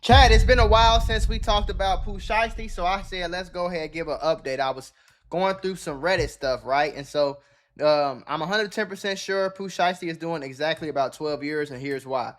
Chad, it's been a while since we talked about Pooh Shiesty, so I said let's go ahead and give an update. I was going through some Reddit stuff, right? And so I'm 110% sure Pooh Shiesty is doing exactly about 12 years, and here's why.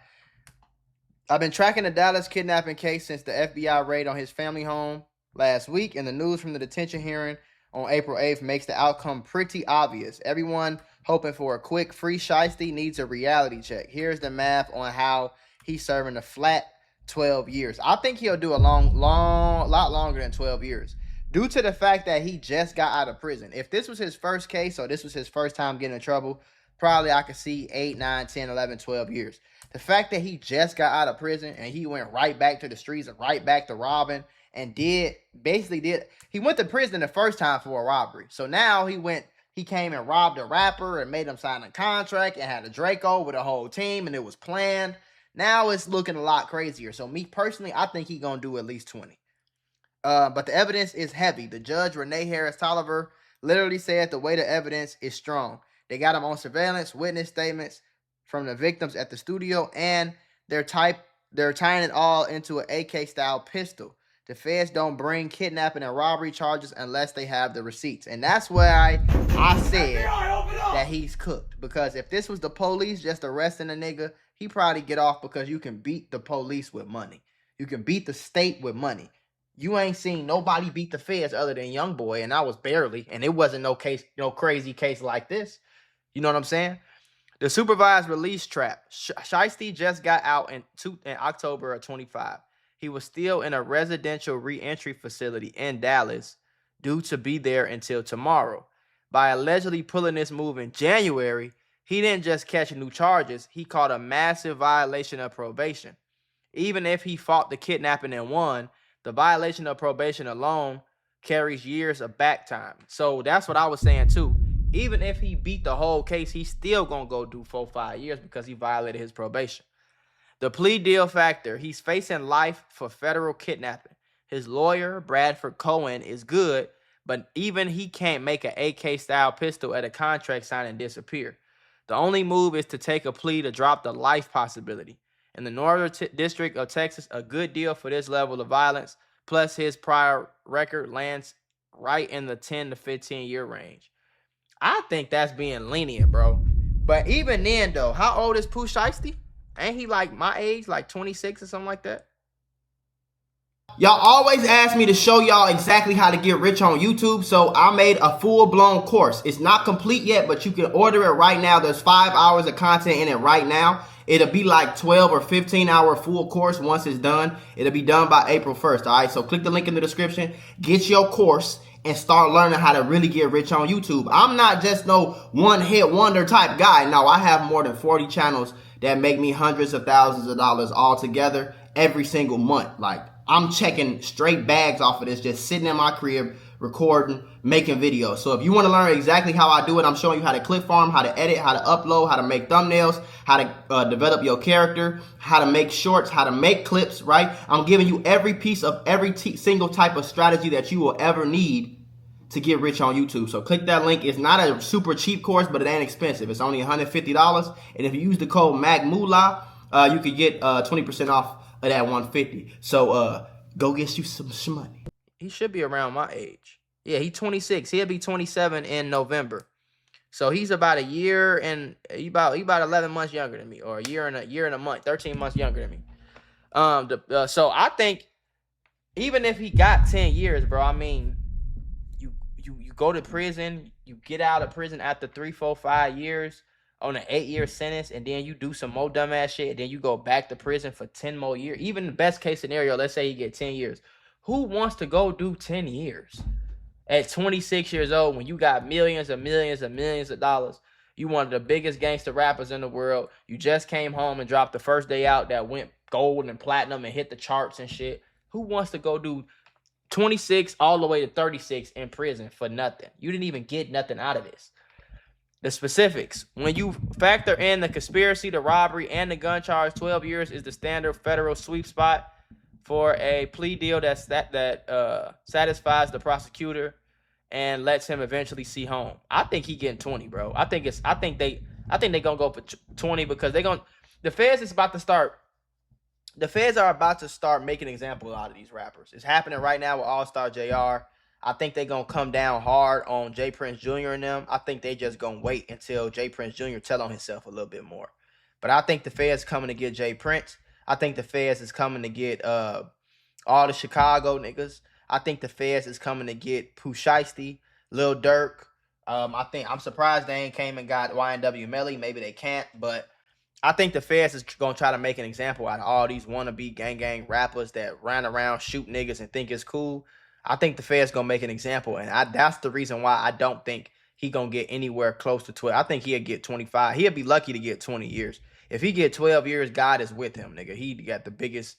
I've been tracking the Dallas kidnapping case since the FBI raid on his family home last week, and the news from the detention hearing on April 8th makes the outcome pretty obvious. Everyone hoping for a quick free Shiesty needs a reality check. Here's the math on how he's serving a flat 12 years. I think he'll do a lot longer than 12 years due to the fact that he just got out of prison. If this was his first case or this was his first time getting in trouble, probably I could see 8, 9, 10, 11, 12 years. The fact that he just got out of prison and he went right back to the streets and right back to robbing and he went to prison the first time for a robbery. So now he came and robbed a rapper and made him sign a contract and had a Draco with a whole team and it was planned. Now it's looking a lot crazier. So me personally, I think he's going to do at least 20. But the evidence is heavy. The judge, Renee Harris Tolliver, literally said the weight of evidence is strong. They got him on surveillance, witness statements from the victims at the studio, and they're tying it all into an AK-style pistol. The feds don't bring kidnapping and robbery charges unless they have the receipts. And that's why I said that he's cooked. Because if this was the police just arresting a nigga, he probably get off because you can beat the police with money. You can beat the state with money. You ain't seen nobody beat the feds other than Young Boy, and I was barely. And it wasn't no crazy case like this. You know what I'm saying? The supervised release trap. Shiesty just got out in October of 25. He was still in a residential reentry facility in Dallas due to be there until tomorrow. By allegedly pulling this move in January, he didn't just catch new charges, he caught a massive violation of probation. Even if he fought the kidnapping and won, the violation of probation alone carries years of back time. So that's what I was saying too. Even if he beat the whole case, he's still going to go do 4-5 years because he violated his probation. The plea deal factor. He's facing life for federal kidnapping. His lawyer, Bradford Cohen, is good, but even he can't make an AK-style pistol at a contract sign and disappear. The only move is to take a plea to drop the life possibility. In the Northern District of Texas, a good deal for this level of violence, plus his prior record lands right in the 10 to 15 year range. I think that's being lenient, bro. But even then, though, how old is Pooh Shiesty? Ain't he like my age, like 26 or something like that? Y'all always ask me to show y'all exactly how to get rich on YouTube, so I made a full-blown course. It's not complete yet, but you can order it right now. There's 5 hours of content in it right now. It'll be like 12 or 15-hour full course once it's done. It'll be done by April 1st, all right? So click the link in the description. Get your course and start learning how to really get rich on YouTube. I'm not just no one-hit wonder type guy. No, I have more than 40 channels that make me hundreds of thousands of dollars all together every single month. Like, I'm checking straight bags off of this, just sitting in my crib, recording, making videos. So if you want to learn exactly how I do it, I'm showing you how to clip farm, how to edit, how to upload, how to make thumbnails, how to develop your character, how to make shorts, how to make clips, right? I'm giving you every piece of every single type of strategy that you will ever need to get rich on YouTube. So click that link. It's not a super cheap course, but it ain't expensive. It's only $150. And if you use the code MAGMULA, you could get 20% off of that $150. So go get you some money. He should be around my age. Yeah, he's 26. He'll be 27 in November. So he's about a year and he about 11 months younger than me, or a year and a month, 13 months younger than me. So I think even if he got 10 years, bro, I mean, you go to prison, you get out of prison after 3, 4, 5 years on an 8-year sentence, and then you do some more dumbass shit, and then you go back to prison for 10 more years. Even the best case scenario, let's say you get 10 years. Who wants to go do 10 years at 26 years old when you got millions and millions and millions of dollars? You one of the biggest gangster rappers in the world. You just came home and dropped the first day out that went gold and platinum and hit the charts and shit. Who wants to go do 26 all the way to 36 in prison for nothing? You didn't even get nothing out of this. The specifics. When you factor in the conspiracy, the robbery, and the gun charge, 12 years is the standard federal sweep spot for a plea deal that satisfies the prosecutor and lets him eventually see home. I think he getting 20, bro. I think they gonna go for 20 because the feds is about to start the feds are about to start making an example out of these rappers. It's happening right now with All-Star JR. I think they're going to come down hard on J. Prince Jr. and them. I think they just going to wait until J. Prince Jr. tell on himself a little bit more. But I think the feds coming to get J. Prince. I think the feds is coming to get all the Chicago niggas. I think the feds is coming to get Pooh Shiesty, Lil Durk. I'm surprised they ain't came and got YNW Melly. Maybe they can't, but I think the feds is gonna try to make an example out of all these wannabe gang rappers that run around, shoot niggas, and think it's cool. I think the feds gonna make an example, and that's the reason why I don't think he gonna get anywhere close to 12. I think he'll get 25. He'll be lucky to get 20 years. If he get 12 years, God is with him, nigga. He got the biggest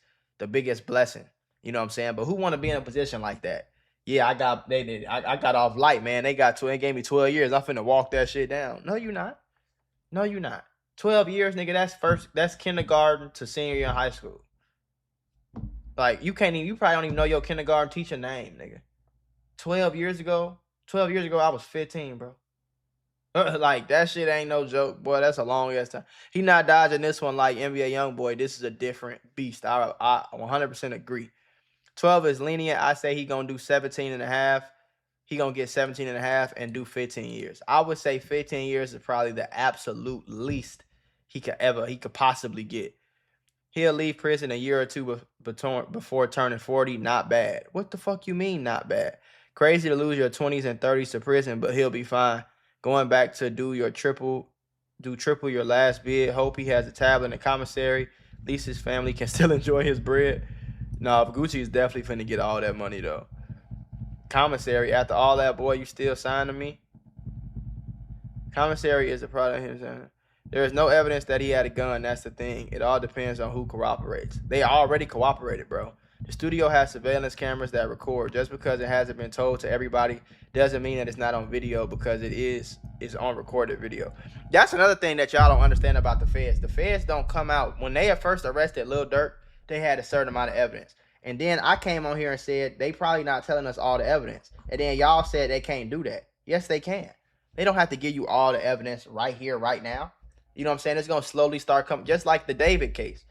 blessing. You know what I'm saying? But who want to be in a position like that? Yeah, I got off light, man. They gave me 12 years. I'm finna walk that shit down. No, you're not. No, you're not. 12 years, nigga, that's kindergarten to senior year in high school. Like, you probably don't even know your kindergarten teacher name, nigga. 12 years ago, I was 15, bro. Like, that shit ain't no joke, boy. That's a long ass time. He not dodging this one like NBA Youngboy. This is a different beast. I 100% agree. 12 is lenient. I say he gonna do 17 and a half. He gonna get 17 and a half and do 15 years. I would say 15 years is probably the absolute least he could possibly get. He'll leave prison a year or two before turning 40. Not bad. What the fuck you mean not bad? Crazy to lose your 20s and 30s to prison, but he'll be fine. Going back to do triple your last bid. Hope he has a tablet in the commissary. At least his family can still enjoy his bread. No, Gucci is definitely finna get all that money, though. Commissary, after all that, boy, you still signing me? Commissary is a product of him. There is no evidence that he had a gun. That's the thing. It all depends on who cooperates. They already cooperated, bro. The studio has surveillance cameras that record. Just because it hasn't been told to everybody doesn't mean that it's not on video, because it's on recorded video. That's another thing that y'all don't understand about the feds. The feds don't come out. When they had first arrested Lil Durk, they had a certain amount of evidence. And then I came on here and said, they probably not telling us all the evidence. And then y'all said they can't do that. Yes, they can. They don't have to give you all the evidence right here, right now. You know what I'm saying? It's going to slowly start coming, just like the David case.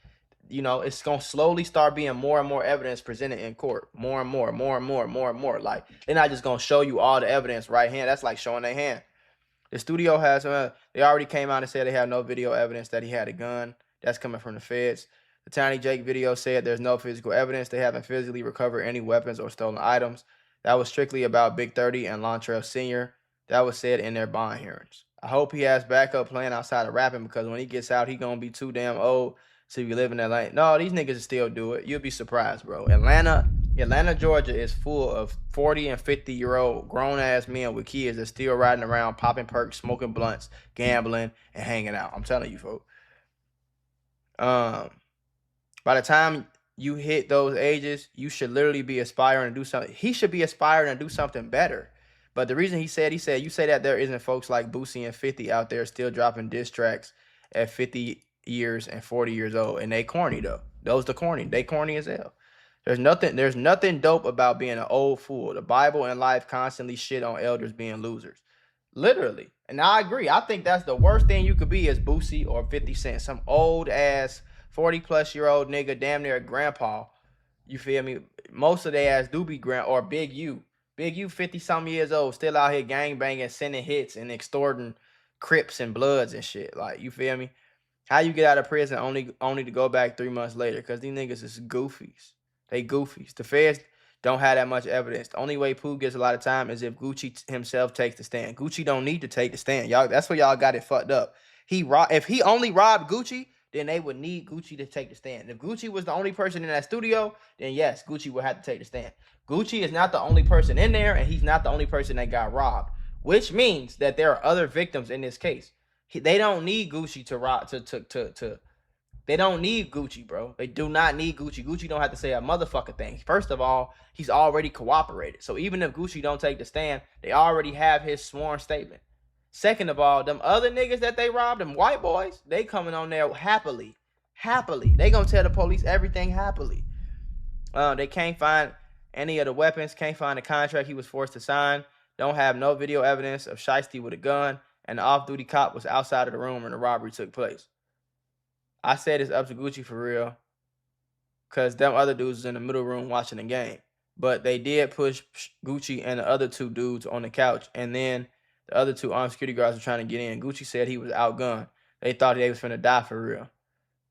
You know, it's going to slowly start being more and more evidence presented in court. More and more. Like, they're not just going to show you all the evidence right hand. That's like showing their hand. The studio has, they already came out and said they have no video evidence that he had a gun. That's coming from the feds. The Tiny Jake video said there's no physical evidence. They haven't physically recovered any weapons or stolen items. That was strictly about Big 30 and Lontrell Sr. That was said in their bond hearings. I hope he has backup plan outside of rapping, because when he gets out, he going to be too damn old to be living that life. No, these niggas still do it. You'll be surprised, bro. Atlanta, Georgia is full of 40 and 50-year-old grown-ass men with kids that still riding around, popping perks, smoking blunts, gambling, and hanging out. I'm telling you, folks. By the time you hit those ages, you should literally be aspiring to do something. He should be aspiring to do something better. But the reason he said, you say that there isn't folks like Boosie and 50 out there still dropping diss tracks at 50 years and 40 years old. And they corny, though. Those the corny. They corny as hell. There's nothing dope about being an old fool. The Bible and life constantly shit on elders being losers. Literally. And I agree. I think that's the worst thing you could be as Boosie or 50 Cent. Some old-ass 40-plus-year-old nigga, damn near a grandpa. You feel me? Most of their ass do be or Big U. Big U, 50-something years old, still out here gangbanging, sending hits, and extorting Crips and Bloods and shit. Like, you feel me? How you get out of prison only to go back 3 months later? Because these niggas is goofies. They goofies. The feds don't have that much evidence. The only way Pooh gets a lot of time is if Gucci himself takes the stand. Gucci don't need to take the stand. Y'all, that's where y'all got it fucked up. If he only robbed Gucci, then they would need Gucci to take the stand. If Gucci was the only person in that studio, then yes, Gucci would have to take the stand. Gucci is not the only person in there, and he's not the only person that got robbed, which means that there are other victims in this case. They don't need Gucci to rob They don't need Gucci, bro. They do not need Gucci. Gucci don't have to say a motherfucking thing. First of all, he's already cooperated. So even if Gucci don't take the stand, they already have his sworn statement. Second of all, them other niggas that they robbed, them white boys, they coming on there happily. Happily. They gonna tell the police everything happily. They can't find any of the weapons, can't find the contract he was forced to sign, don't have no video evidence of Shiesty with a gun, and the off-duty cop was outside of the room when the robbery took place. I said it's up to Gucci for real. because them other dudes was in the middle room watching the game. But they did push Gucci and the other two dudes on the couch, and then the other two armed security guards were trying to get in. Gucci said he was outgunned. They thought they was finna die for real.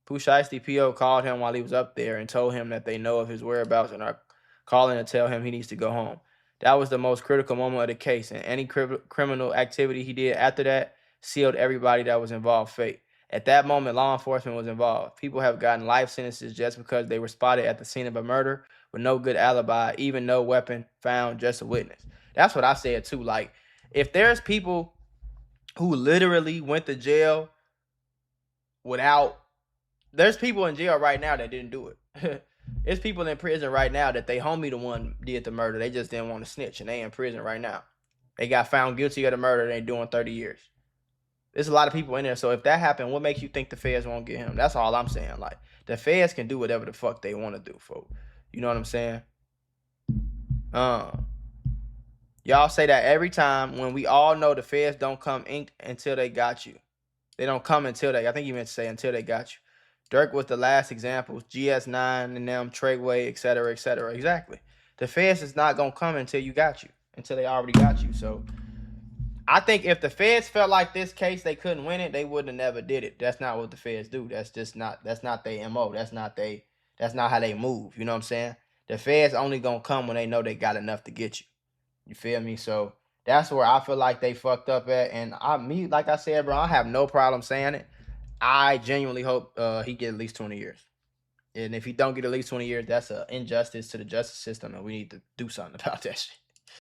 Pooh Shiesty P.O. called him while he was up there and told him that they know of his whereabouts and are calling to tell him he needs to go home. That was the most critical moment of the case, and any criminal activity he did after that sealed everybody that was involved fate. At that moment, law enforcement was involved. People have gotten life sentences just because they were spotted at the scene of a murder with no good alibi, even no weapon found, just a witness. That's what I said too. Like, if there's people who literally went to jail without, there's people in jail right now that didn't do it. There's people in prison right now that they homie the one did the murder. They just didn't want to snitch, and they in prison right now. They got found guilty of the murder. They doing 30 years. There's a lot of people in there. So if that happened, what makes you think the feds won't get him? That's all I'm saying. Like, the feds can do whatever the fuck they want to do, folks. You know what I'm saying? Y'all say that every time when we all know the feds don't come inked until they got you. They don't come until they, I think you meant to say until they got you. Dirk was the last example. GS9 and them, Treyway, et cetera, et cetera. Exactly. The feds is not going to come until you got you, until they already got you. So I think if the feds felt like this case they couldn't win it, they wouldn't have never did it. That's not what the feds do. That's just not, that's not their MO. That's not how they move. You know what I'm saying? The feds only going to come when they know they got enough to get you. You feel me? So that's where I feel like they fucked up at. And like I said, bro, I have no problem saying it. I genuinely hope he get at least 20 years. And if he don't get at least 20 years, that's an injustice to the justice system, and we need to do something about that shit.